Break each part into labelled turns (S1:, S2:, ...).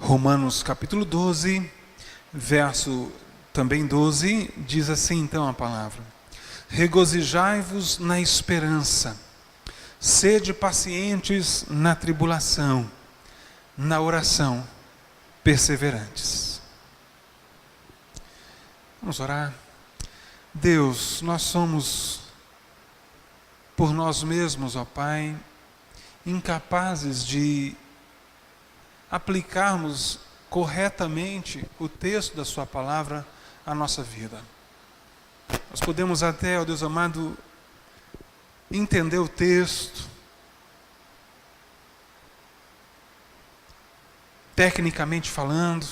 S1: Romanos capítulo 12, verso também 12, diz assim então a palavra: regozijai-vos na esperança, sede pacientes na tribulação, na oração perseverantes. Vamos orar. Deus, nós somos, por nós mesmos, ó Pai, incapazes de aplicarmos corretamente o texto da Sua palavra à nossa vida. Nós podemos até, ó Deus amado, entender o texto, tecnicamente falando,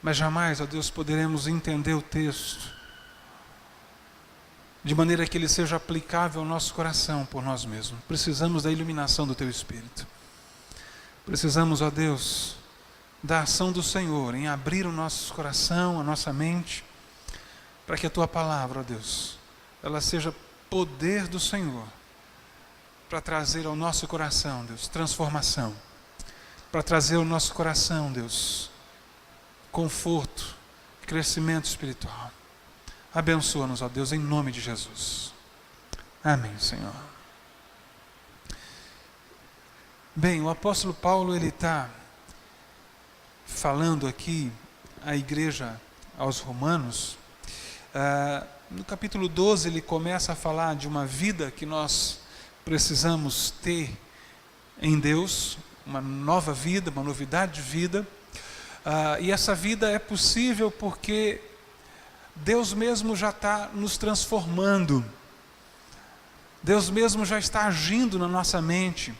S1: mas jamais, ó Deus, poderemos entender o texto de maneira que ele seja aplicável ao nosso coração por nós mesmos. Precisamos da iluminação do Teu Espírito. Precisamos, ó Deus, da ação do Senhor em abrir o nosso coração, a nossa mente, para que a Tua palavra, ó Deus, ela seja poder do Senhor para trazer ao nosso coração, Deus, transformação, para trazer ao nosso coração, Deus, conforto, crescimento espiritual. Abençoa-nos, ó Deus, em nome de Jesus. Amém, Senhor. Bem, o apóstolo Paulo, ele está falando aqui à igreja, aos romanos. No capítulo 12, ele começa a falar de uma vida que nós precisamos ter em Deus, uma nova vida, uma novidade de vida. E essa vida é possível porque Deus mesmo já está nos transformando. Deus mesmo já está agindo na nossa mente,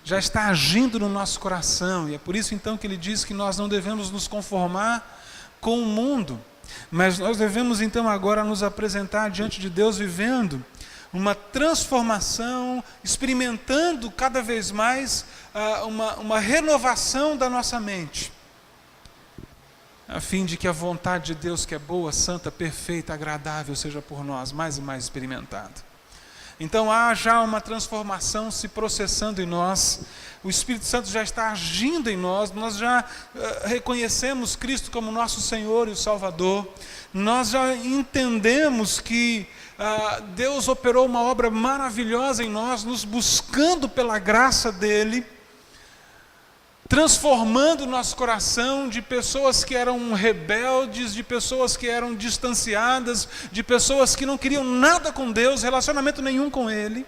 S1: já está agindo no nosso coração. E é por isso então que ele diz que nós não devemos nos conformar com o mundo, mas nós devemos então agora nos apresentar diante de Deus vivendo uma transformação, experimentando cada vez mais uma renovação da nossa mente, a fim de que a vontade de Deus, que é boa, santa, perfeita, agradável, seja por nós mais e mais experimentada. Então há já uma transformação se processando em nós, o Espírito Santo já está agindo em nós, nós já reconhecemos Cristo como nosso Senhor e o Salvador, nós já entendemos que Deus operou uma obra maravilhosa em nós, nos buscando pela graça dEle, transformando o nosso coração de pessoas que eram rebeldes, de pessoas que eram distanciadas, de pessoas que não queriam nada com Deus, relacionamento nenhum com Ele,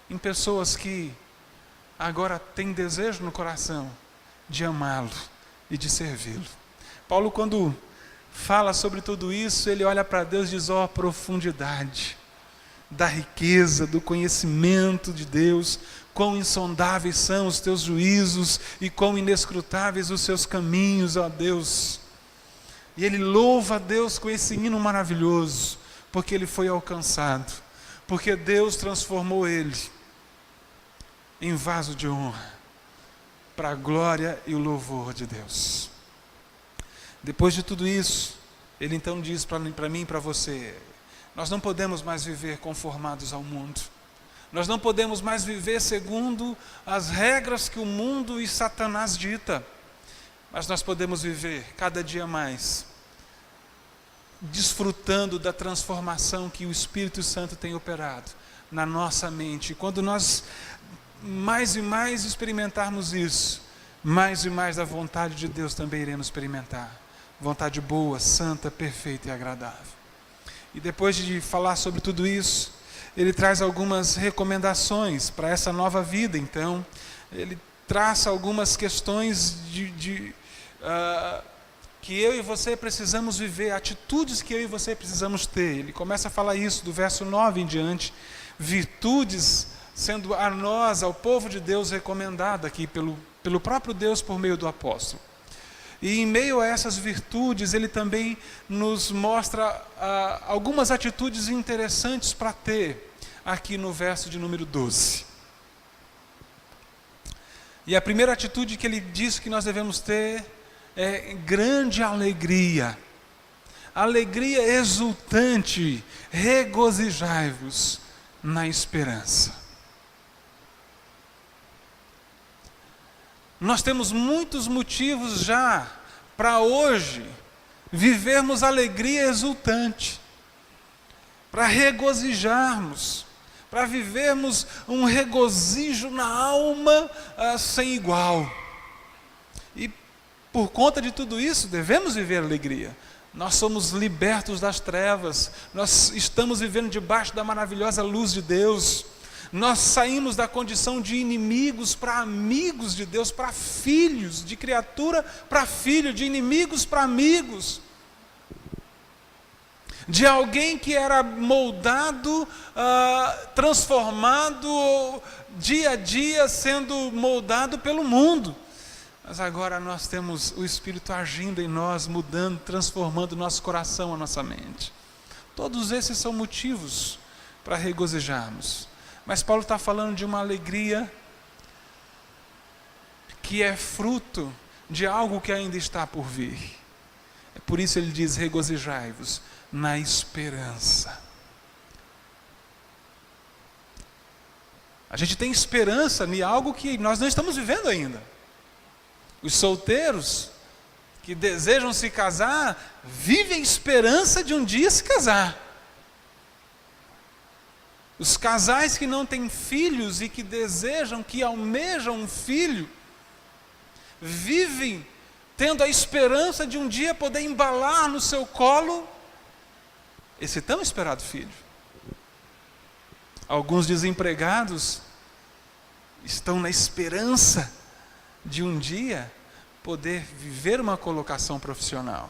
S1: em pessoas que agora têm desejo no coração de amá-lo e de servi-lo. Paulo, quando fala sobre tudo isso, ele olha para Deus e diz: ó, profundidade da riqueza, do conhecimento de Deus, quão insondáveis são os teus juízos e quão inescrutáveis os seus caminhos, ó Deus. E ele louva a Deus com esse hino maravilhoso, porque ele foi alcançado, porque Deus transformou ele em vaso de honra, para a glória e o louvor de Deus. Depois de tudo isso, ele então diz para mim e para você: nós não podemos mais viver conformados ao mundo. Nós não podemos mais viver segundo as regras que o mundo e Satanás dita. Mas nós podemos viver cada dia mais desfrutando da transformação que o Espírito Santo tem operado na nossa mente. E quando nós mais e mais experimentarmos isso, mais e mais da vontade de Deus também iremos experimentar. Vontade boa, santa, perfeita e agradável. E depois de falar sobre tudo isso, ele traz algumas recomendações para essa nova vida. Então, ele traça algumas questões que eu e você precisamos viver, atitudes que eu e você precisamos ter. Ele começa a falar isso do verso 9 em diante, virtudes sendo a nós, ao povo de Deus, recomendada aqui pelo próprio Deus por meio do apóstolo. E em meio a essas virtudes, ele também nos mostra algumas atitudes interessantes para ter aqui no verso de número 12. E a primeira atitude que ele diz que nós devemos ter é grande alegria. Alegria exultante, regozijai-vos na esperança. Nós temos muitos motivos já para hoje vivermos alegria exultante, para regozijarmos, para vivermos um regozijo na alma sem igual. E por conta de tudo isso, devemos viver alegria. Nós somos libertos das trevas, nós estamos vivendo debaixo da maravilhosa luz de Deus. Nós saímos da condição de inimigos para amigos de Deus, para filhos, de criatura para filho, de inimigos para amigos. De alguém que era moldado, transformado, dia a dia sendo moldado pelo mundo. Mas agora nós temos o Espírito agindo em nós, mudando, transformando o nosso coração, a nossa mente. Todos esses são motivos para regozijarmos. Mas Paulo está falando de uma alegria que é fruto de algo que ainda está por vir. É por isso ele diz: regozijai-vos na esperança. A gente tem esperança em algo que nós não estamos vivendo ainda. Os solteiros que desejam se casar vivem a esperança de um dia se casar. Os casais que não têm filhos e que desejam, que almejam um filho, vivem tendo a esperança de um dia poder embalar no seu colo esse tão esperado filho. Alguns desempregados estão na esperança de um dia poder viver uma colocação profissional.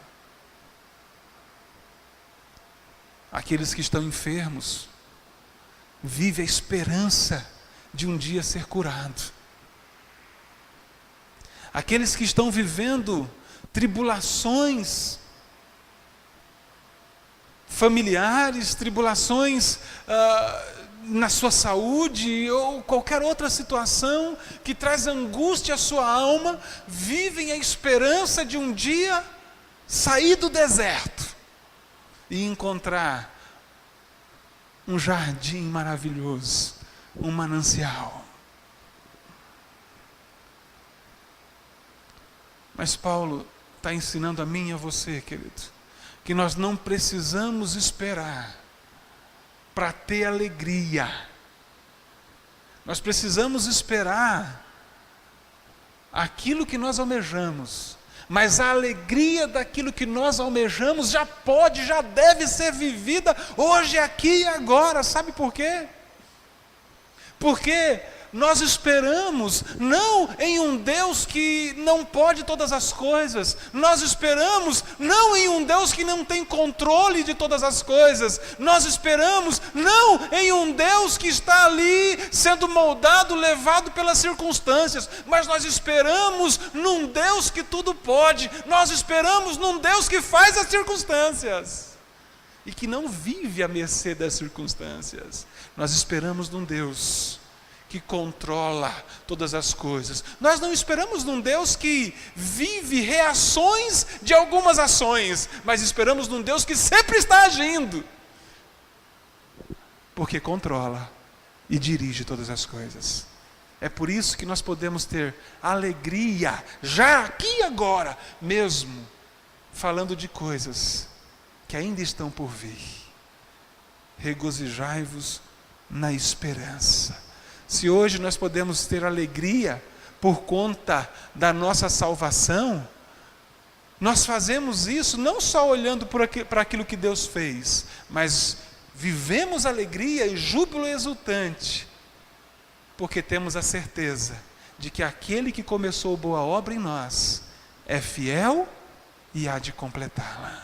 S1: Aqueles que estão enfermos vivem a esperança de um dia ser curado. Aqueles que estão vivendo tribulações familiares, tribulações na sua saúde ou qualquer outra situação que traz angústia à sua alma, vivem a esperança de um dia sair do deserto e encontrar um jardim maravilhoso, um manancial. Mas Paulo está ensinando a mim e a você, querido, que nós não precisamos esperar para ter alegria. Nós precisamos esperar aquilo que nós almejamos, mas a alegria daquilo que nós almejamos já pode, já deve ser vivida hoje, aqui e agora. Sabe por quê? Porque nós esperamos não em um Deus que não pode todas as coisas, nós esperamos não em um Deus que não tem controle de todas as coisas, nós esperamos não em um Deus que está ali sendo moldado, levado pelas circunstâncias, mas nós esperamos num Deus que tudo pode, nós esperamos num Deus que faz as circunstâncias e que não vive à mercê das circunstâncias. Nós esperamos num Deus que controla todas as coisas. Nós não esperamos num Deus que vive reações de algumas ações, mas esperamos num Deus que sempre está agindo, porque controla e dirige todas as coisas. É por isso que nós podemos ter alegria, já aqui e agora, mesmo falando de coisas que ainda estão por vir. Regozijai-vos na esperança. Se hoje nós podemos ter alegria por conta da nossa salvação, nós fazemos isso não só olhando para aquilo que Deus fez, mas vivemos alegria e júbilo exultante, porque temos a certeza de que aquele que começou boa obra em nós é fiel e há de completá-la.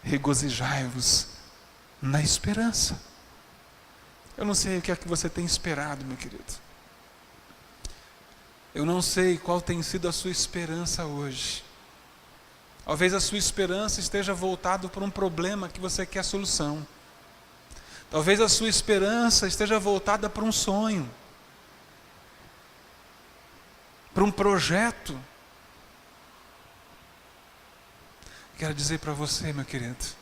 S1: Regozijai-vos na esperança. Eu não sei o que é que você tem esperado, meu querido. Eu não sei qual tem sido a sua esperança hoje. Talvez a sua esperança esteja voltada para um problema que você quer solução. Talvez a sua esperança esteja voltada para um sonho, para um projeto. Quero dizer para você, meu querido,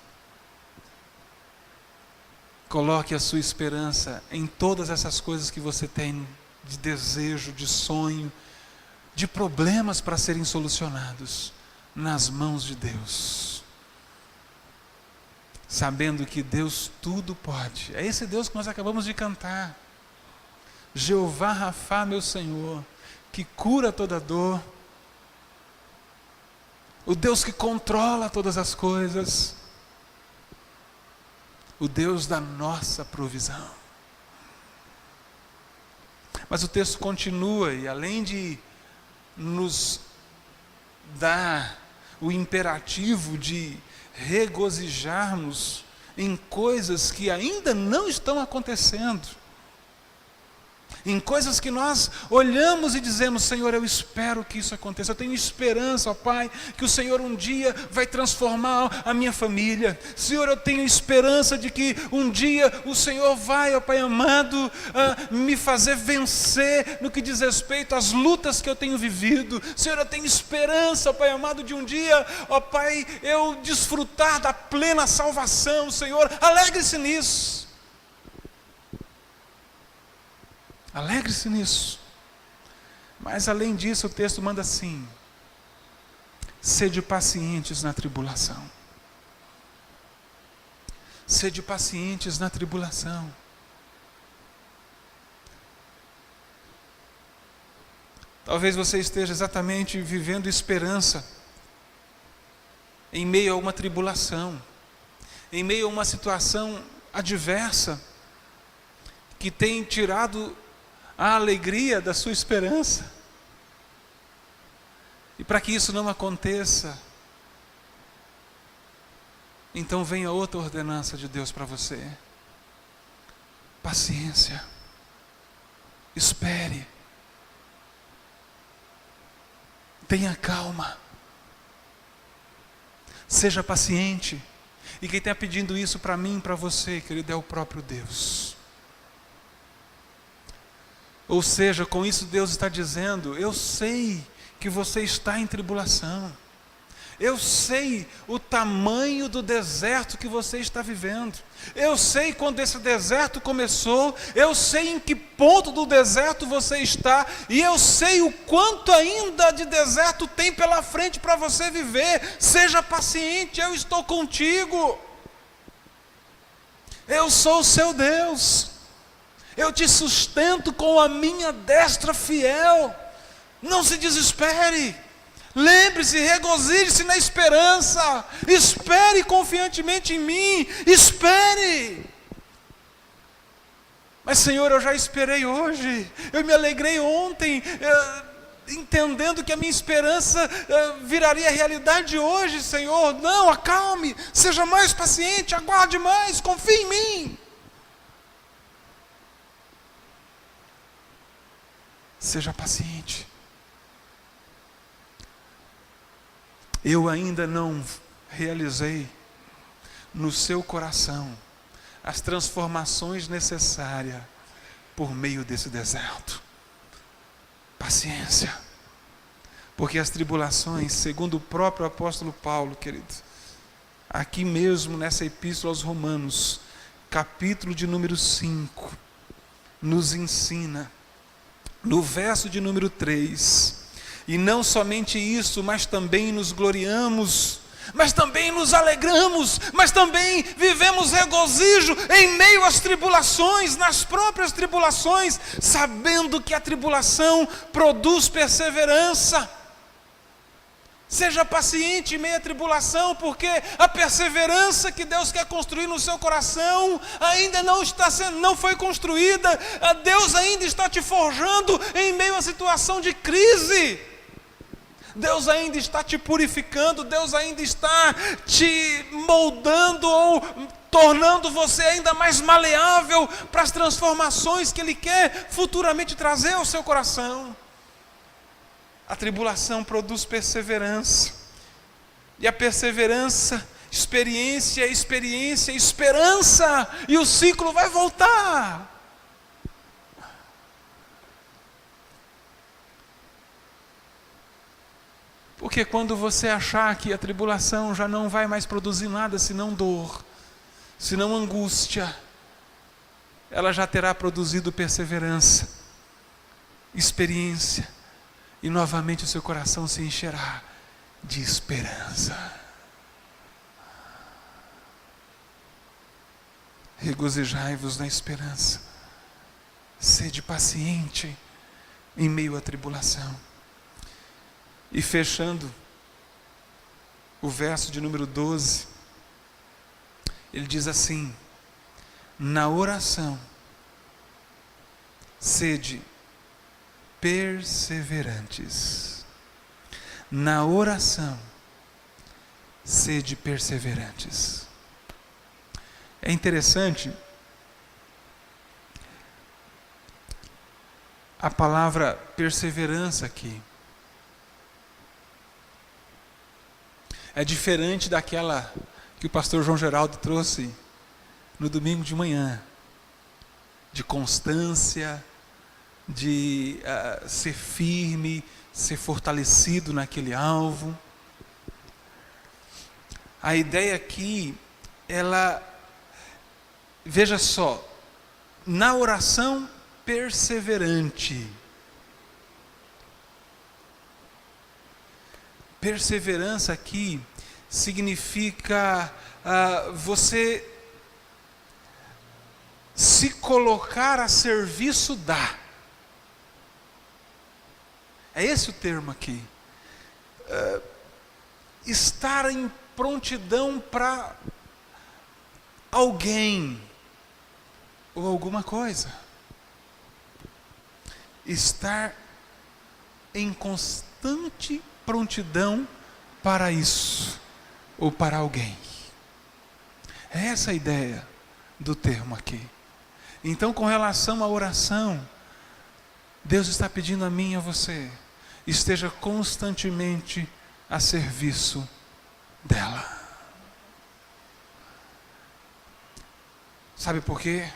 S1: coloque a sua esperança em todas essas coisas que você tem de desejo, de sonho, de problemas para serem solucionados nas mãos de Deus. Sabendo que Deus tudo pode. É esse Deus que nós acabamos de cantar. Jeová Rafá, meu Senhor, que cura toda dor. O Deus que controla todas as coisas. O Deus da nossa provisão. Mas o texto continua, e além de nos dar o imperativo de regozijarmos em coisas que ainda não estão acontecendo, em coisas que nós olhamos e dizemos: Senhor, eu espero que isso aconteça, eu tenho esperança, ó Pai, que o Senhor um dia vai transformar a minha família. Senhor, eu tenho esperança de que um dia o Senhor vai, ó Pai amado, me fazer vencer no que diz respeito às lutas que eu tenho vivido. Senhor, eu tenho esperança, ó Pai amado, de um dia, ó Pai, eu desfrutar da plena salvação. Senhor, alegre-se nisso. Alegre-se nisso. Mas além disso, o texto manda assim: sede pacientes na tribulação. Sede pacientes na tribulação. Talvez você esteja exatamente vivendo esperança em meio a uma tribulação, em meio a uma situação adversa, que tem tirado a alegria da sua esperança. E para que isso não aconteça, então venha outra ordenança de Deus para você: paciência, espere, tenha calma, seja paciente. E quem está pedindo isso para mim e para você, querido, é o próprio Deus. Ou seja, com isso Deus está dizendo: eu sei que você está em tribulação. Eu sei o tamanho do deserto que você está vivendo. Eu sei quando esse deserto começou. Eu sei em que ponto do deserto você está. E eu sei o quanto ainda de deserto tem pela frente para você viver. Seja paciente, eu estou contigo. Eu sou o seu Deus. Eu te sustento com a minha destra fiel. Não se desespere. Lembre-se, regozije-se na esperança. Espere confiantemente em mim. Espere. Mas Senhor, eu já esperei hoje. Eu me alegrei ontem, entendendo que a minha esperança viraria realidade hoje, Senhor. Não, acalme. Seja mais paciente, aguarde mais, confie em mim. Seja paciente. Eu ainda não realizei no seu coração as transformações necessárias por meio desse deserto. Paciência. Porque as tribulações, segundo o próprio apóstolo Paulo, querido, aqui mesmo nessa epístola aos Romanos, capítulo de número 5, nos ensina, no verso de número 3, e não somente isso, mas também nos gloriamos, mas também nos alegramos, mas também vivemos regozijo em meio às tribulações, nas próprias tribulações, sabendo que a tribulação produz perseverança. Seja paciente em meio à tribulação, porque a perseverança que Deus quer construir no seu coração ainda não foi construída. Deus ainda está te forjando em meio à situação de crise. Deus ainda está te purificando, Deus ainda está te moldando ou tornando você ainda mais maleável para as transformações que Ele quer futuramente trazer ao seu coração. A tribulação produz perseverança. E a perseverança, experiência, esperança. E o ciclo vai voltar. Porque quando você achar que a tribulação já não vai mais produzir nada senão dor, senão angústia, ela já terá produzido perseverança, experiência e novamente o seu coração se encherá de esperança. Regozijai-vos na esperança. Sede paciente em meio à tribulação. E fechando o verso de número 12, ele diz assim: na oração, sede perseverantes. Na oração, sede perseverantes. É interessante a palavra perseverança aqui. É diferente daquela que o pastor João Geraldo trouxe no domingo de manhã, de constância, de ser firme, ser fortalecido naquele alvo. A ideia aqui, veja só, na oração perseverante. Perseverança aqui significa você se colocar a serviço da. É esse o termo aqui. Estar em prontidão para alguém ou alguma coisa. Estar em constante prontidão para isso ou para alguém. É essa a ideia do termo aqui. Então, com relação à oração, Deus está pedindo a mim e a você: esteja constantemente a serviço dela. Sabe por quê?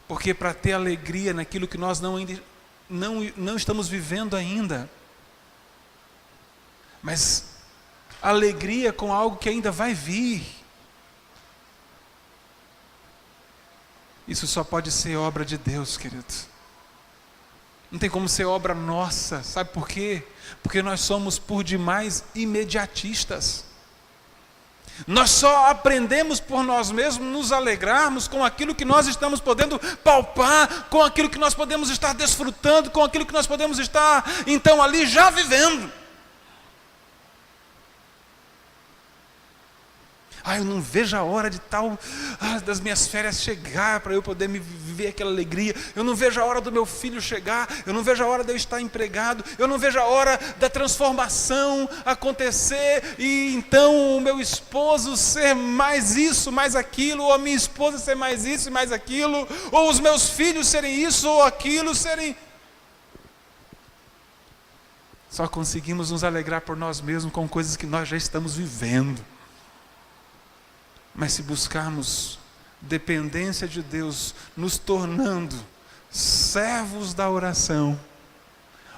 S1: Porque para ter alegria naquilo que nós não estamos vivendo ainda, mas alegria com algo que ainda vai vir, isso só pode ser obra de Deus, querido. Não tem como ser obra nossa. Sabe por quê? Porque nós somos por demais imediatistas. Nós só aprendemos por nós mesmos nos alegrarmos com aquilo que nós estamos podendo palpar, com aquilo que nós podemos estar desfrutando, com aquilo que nós podemos estar, então, ali já vivendo. Eu não vejo a hora de das minhas férias chegar para eu poder viver aquela alegria. Eu não vejo a hora do meu filho chegar. Eu não vejo a hora de eu estar empregado. Eu não vejo a hora da transformação acontecer e então o meu esposo ser mais isso, mais aquilo, ou a minha esposa ser mais isso e mais aquilo, ou os meus filhos serem isso ou aquilo, serem... Só conseguimos nos alegrar por nós mesmos com coisas que nós já estamos vivendo. Mas se buscarmos dependência de Deus, nos tornando servos da oração,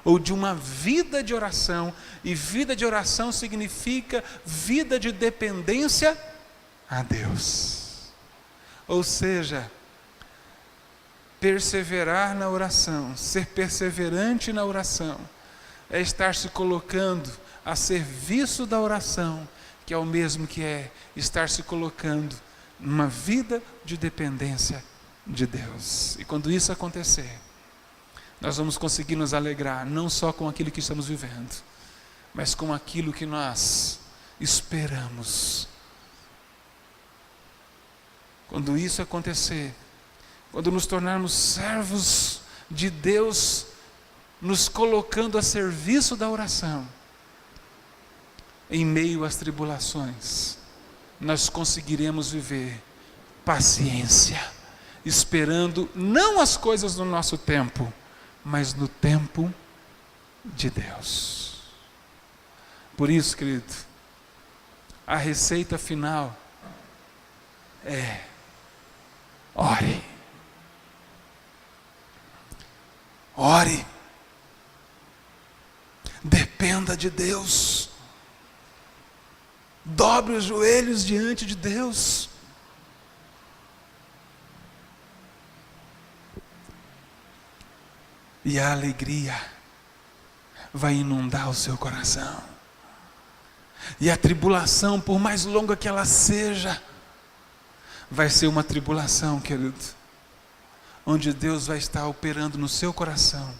S1: ou de uma vida de oração, e vida de oração significa vida de dependência a Deus. Ou seja, perseverar na oração, ser perseverante na oração, é estar se colocando a serviço da oração, que é o mesmo que é estar se colocando numa vida de dependência de Deus. E quando isso acontecer, nós vamos conseguir nos alegrar, não só com aquilo que estamos vivendo, mas com aquilo que nós esperamos. Quando isso acontecer, quando nos tornarmos servos de Deus, nos colocando a serviço da oração, em meio às tribulações, nós conseguiremos viver paciência, esperando não as coisas no nosso tempo, mas no tempo de Deus. Por isso, querido, a receita final é: ore. Ore. Dependa de Deus. Dobre os joelhos diante de Deus. E a alegria vai inundar o seu coração. E a tribulação, por mais longa que ela seja, vai ser uma tribulação, querido, onde Deus vai estar operando no seu coração,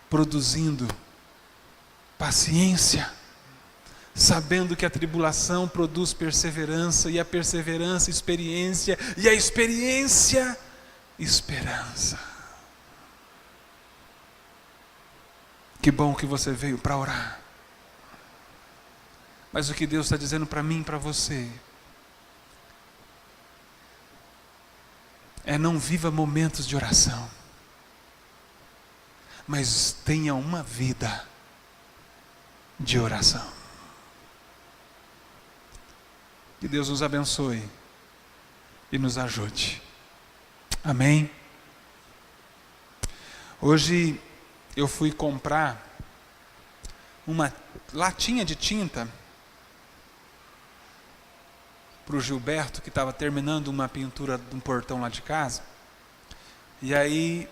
S1: produzindo paciência, sabendo que a tribulação produz perseverança, e a perseverança, experiência, e a experiência, esperança. Que bom que você veio para orar. Mas o que Deus está dizendo para mim e para você é: não viva momentos de oração, mas tenha uma vida de oração. Que Deus nos abençoe e nos ajude. Amém? Hoje eu fui comprar uma latinha de tinta para o Gilberto, que estava terminando uma pintura de um portão lá de casa. E aí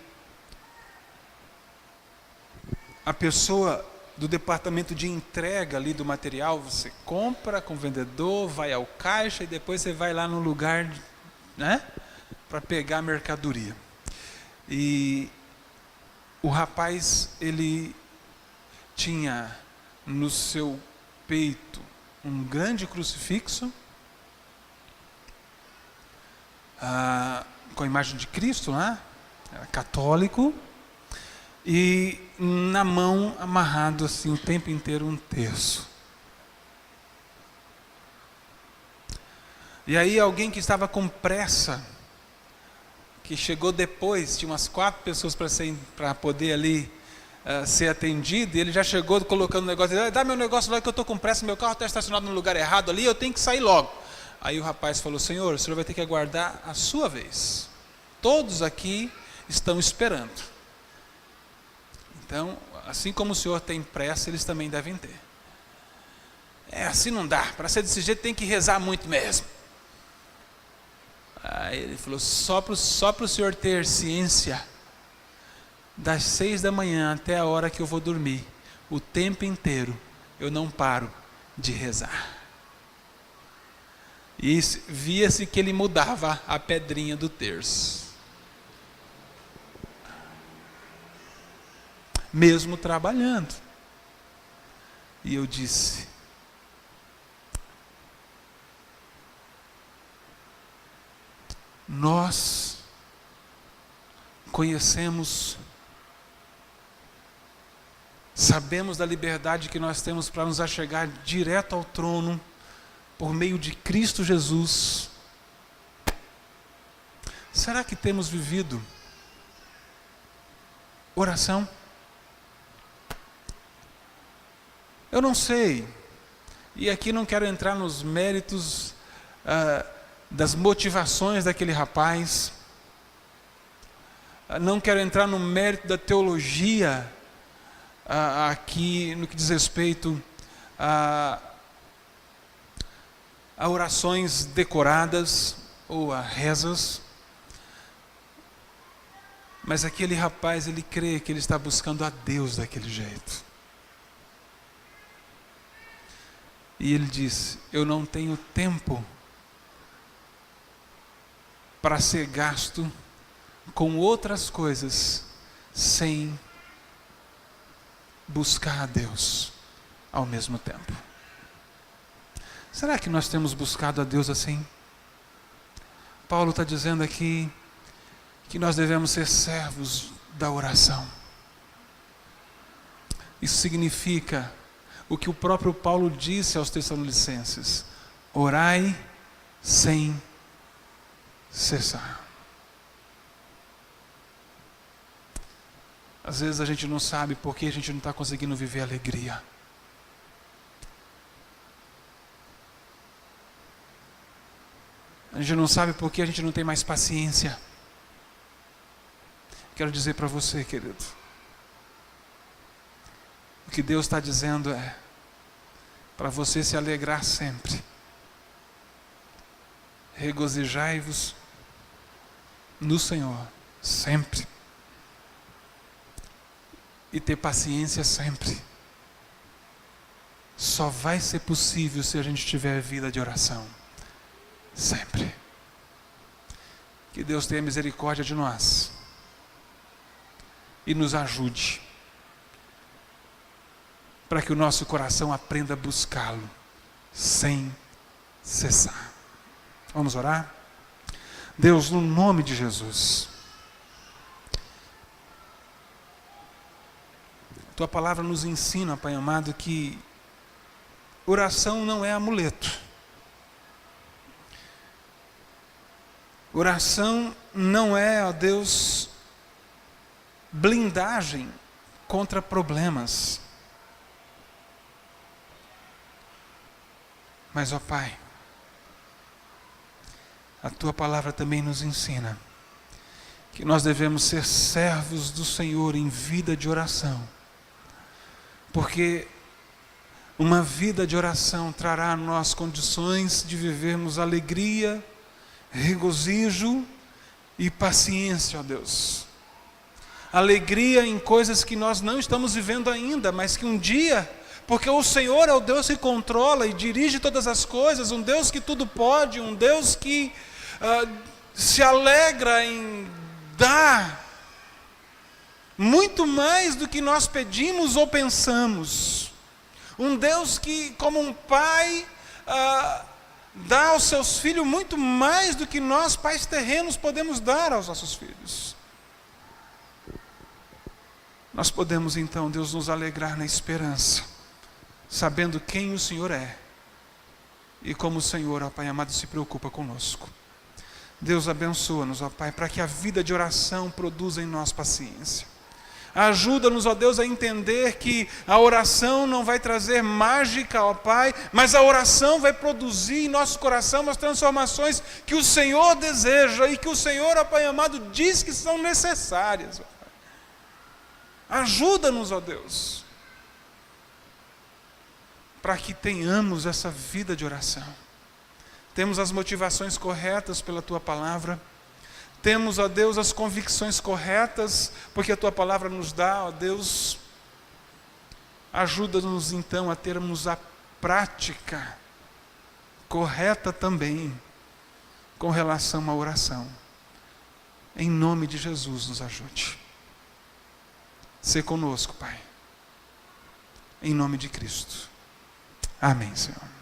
S1: a pessoa do departamento de entrega ali do material, você compra com o vendedor, vai ao caixa e depois você vai lá no lugar, né, para pegar a mercadoria. E o rapaz, ele tinha no seu peito um grande crucifixo, com a imagem de Cristo, né? Era católico, e na mão amarrado assim o tempo inteiro um terço. E aí alguém que estava com pressa, que chegou depois, tinha umas 4 pessoas para poder ali ser atendido, e ele já chegou colocando o negócio, dá meu negócio lá que eu estou com pressa, meu carro está estacionado no lugar errado ali, eu tenho que sair logo. Aí o rapaz falou: senhor, o senhor vai ter que aguardar a sua vez. Todos aqui estão esperando. Então, assim como o senhor tem pressa, eles também devem ter. Assim não dá, para ser desse jeito tem que rezar muito mesmo. Aí ele falou: só para o senhor ter ciência, das 6 da manhã até a hora que eu vou dormir, o tempo inteiro eu não paro de rezar. E via-se que ele mudava a pedrinha do terço, mesmo trabalhando. E eu disse: nós conhecemos, sabemos da liberdade que nós temos para nos achegar direto ao trono por meio de Cristo Jesus. Será que temos vivido oração? Eu não sei, e aqui não quero entrar nos méritos das motivações daquele rapaz, não quero entrar no mérito da teologia aqui no que diz respeito a orações decoradas ou a rezas, mas aquele rapaz, ele crê que ele está buscando a Deus daquele jeito. E ele disse: eu não tenho tempo para ser gasto com outras coisas sem buscar a Deus ao mesmo tempo. Será que nós temos buscado a Deus assim? Paulo está dizendo aqui que nós devemos ser servos da oração. Isso significa o que o próprio Paulo disse aos Tessalonicenses: orai sem cessar. Às vezes a gente não sabe por que a gente não está conseguindo viver alegria. A gente não sabe por que a gente não tem mais paciência. Quero dizer para você, querido, o que Deus está dizendo é para você se alegrar sempre. Regozijai-vos no Senhor sempre. E ter paciência sempre. só vai ser possível se a gente tiver vida de oração. Sempre. Que Deus tenha misericórdia de nós e nos ajude para que o nosso coração aprenda a buscá-lo sem cessar. Vamos orar? Deus, no nome de Jesus, Tua palavra nos ensina, Pai amado, que oração não é amuleto. Oração não é, ó Deus, blindagem contra problemas. Mas, ó Pai, a Tua palavra também nos ensina que nós devemos ser servos do Senhor em vida de oração. Porque uma vida de oração trará a nós condições de vivermos alegria, regozijo e paciência, ó Deus. Alegria em coisas que nós não estamos vivendo ainda, mas que um dia, porque o Senhor é o Deus que controla e dirige todas as coisas, um Deus que tudo pode, um Deus que se alegra em dar muito mais do que nós pedimos ou pensamos. Um Deus que, como um pai, dá aos seus filhos muito mais do que nós, pais terrenos, podemos dar aos nossos filhos. Nós podemos então, Deus, nos alegrar na esperança, sabendo quem o Senhor é e como o Senhor, ó Pai amado, se preocupa conosco. Deus, abençoa-nos, ó Pai, para que a vida de oração produza em nós paciência. Ajuda-nos, ó Deus, a entender que a oração não vai trazer mágica, ó Pai, mas a oração vai produzir em nosso coração as transformações que o Senhor deseja e que o Senhor, ó Pai amado, diz que são necessárias. Ó Pai. Ajuda-nos, ó Deus, para que tenhamos essa vida de oração. Temos as motivações corretas pela Tua palavra. Temos, ó Deus, as convicções corretas, porque a Tua palavra nos dá, ó Deus. Ajuda-nos então a termos a prática correta também com relação à oração. Em nome de Jesus, nos ajude. Sê conosco, Pai. Em nome de Cristo. Amém, Senhor.